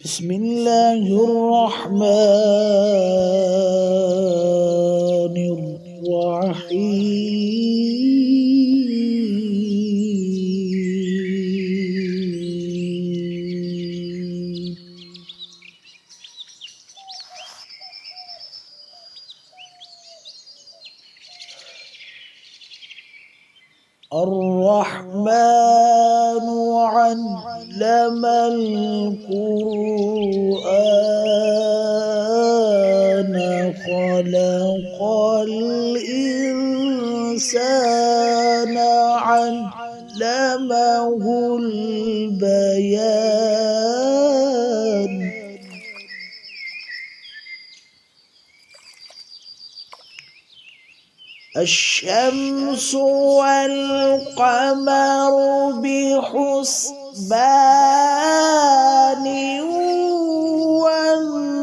بسم الله الرحمن الرحيم. الرحمن علم القرآن خلق الإنسان علمه البيان. الشمس والقمر بحسبان والنجم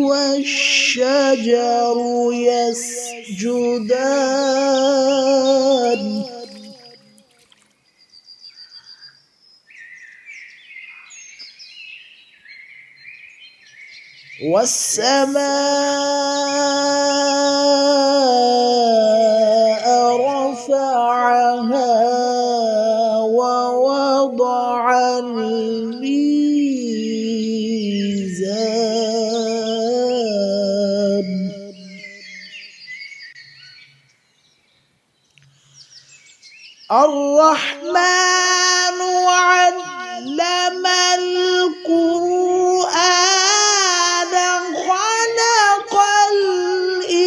والشجر يسجدان. والسماء رفعها ووضع الميزان. الرحمن علم القرآن خلق الإنسان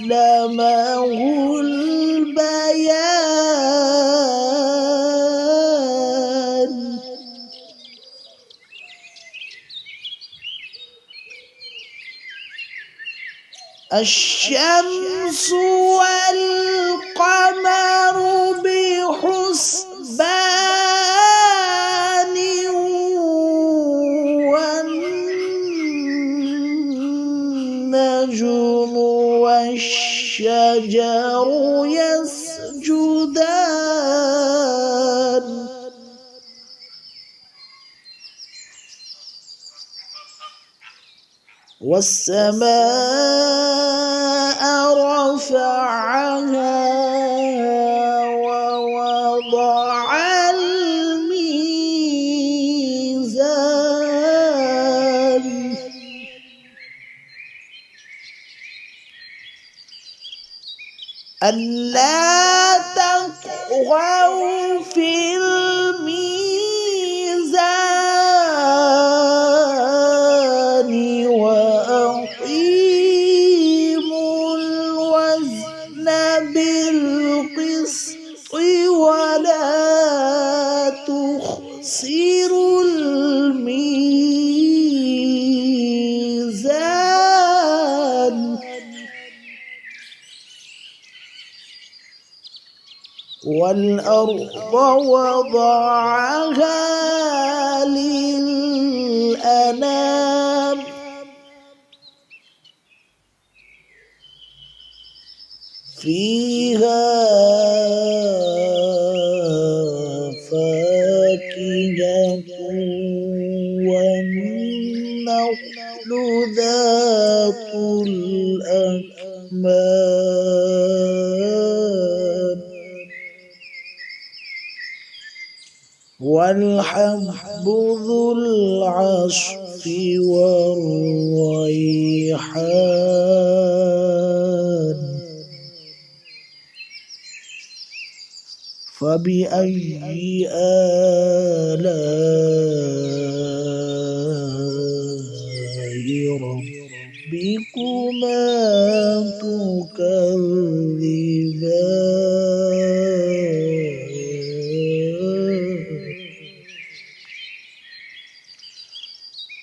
علمه البيان. الشمس والقمر بحسبان والنجم والشجر يسجدان. والسماء رفعها ووضع الميزان. ألا تطغوا في الميزان وأقيموا الوزن بالقسط ولا تخسروا الميزان. والأرض وضعها للأنام فيها فاكهة والنخل ذات الأكمام والحب ذو العصف والريحان. فبأي آلاء ربكما تكذبان.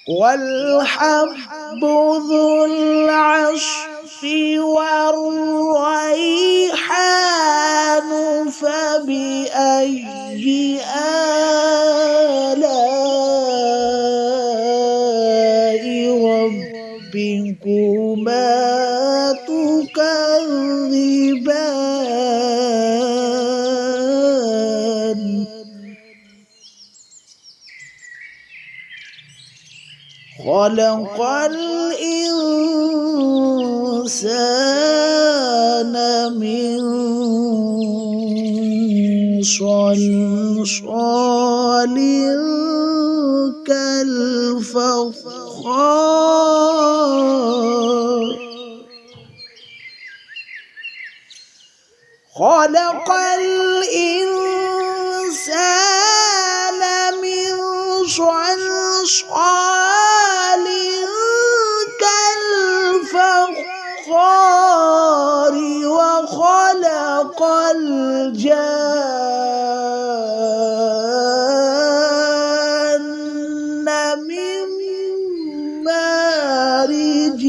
والحب ذو العصف والريحان. فبأي آلاء ربكما تكذبان. خلق الإنسان من صلصال كالفخار خلق الإنسان من صلصال كالفخار وخلق الجان من مارج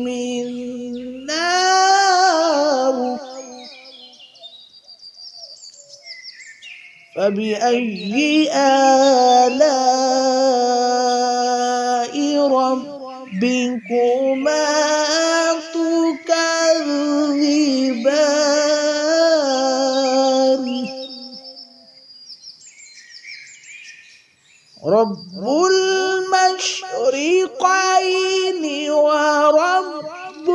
من نار فبأي آلاء ربكما تكذبان رب المشرقين ورب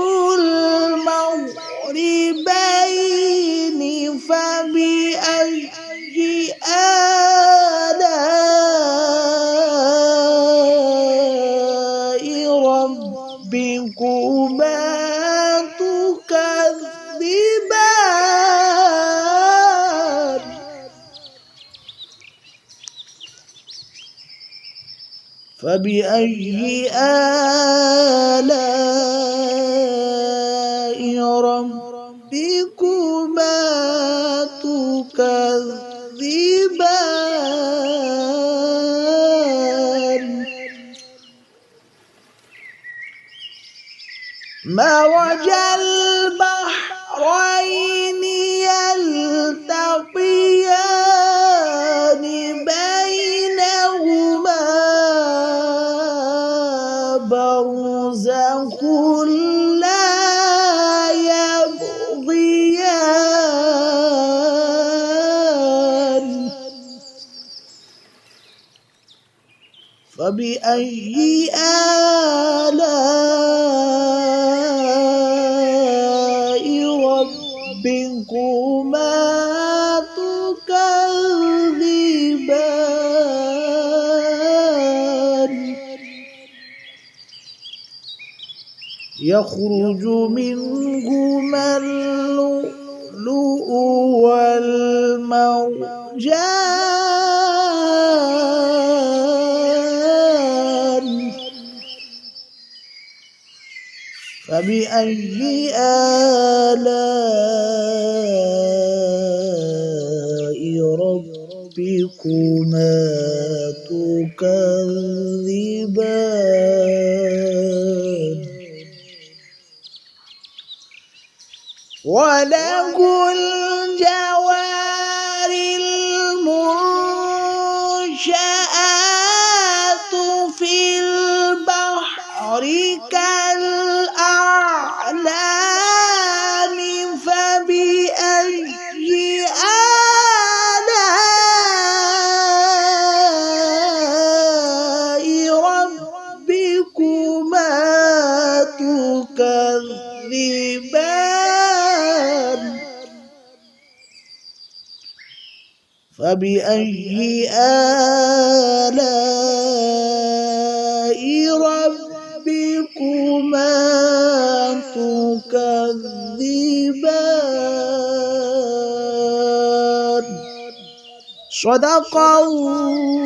المغربين فبأي آلاء ربكما تكذبان فبأي آلاء ربكما تكذبان مرج البحرين يلتقيان بينهما برزخ لا يبغيان فبأي آلاء ربكما تكذبان يخرج منهما اللؤلؤ والمرجان فبأي آلاء ربكما تكذبان وله الجوار المنشآت في البحر كالأعلام فبأي آلاء ربكما تكذبان فبأي آلاء ربكما تكذبان صدق الله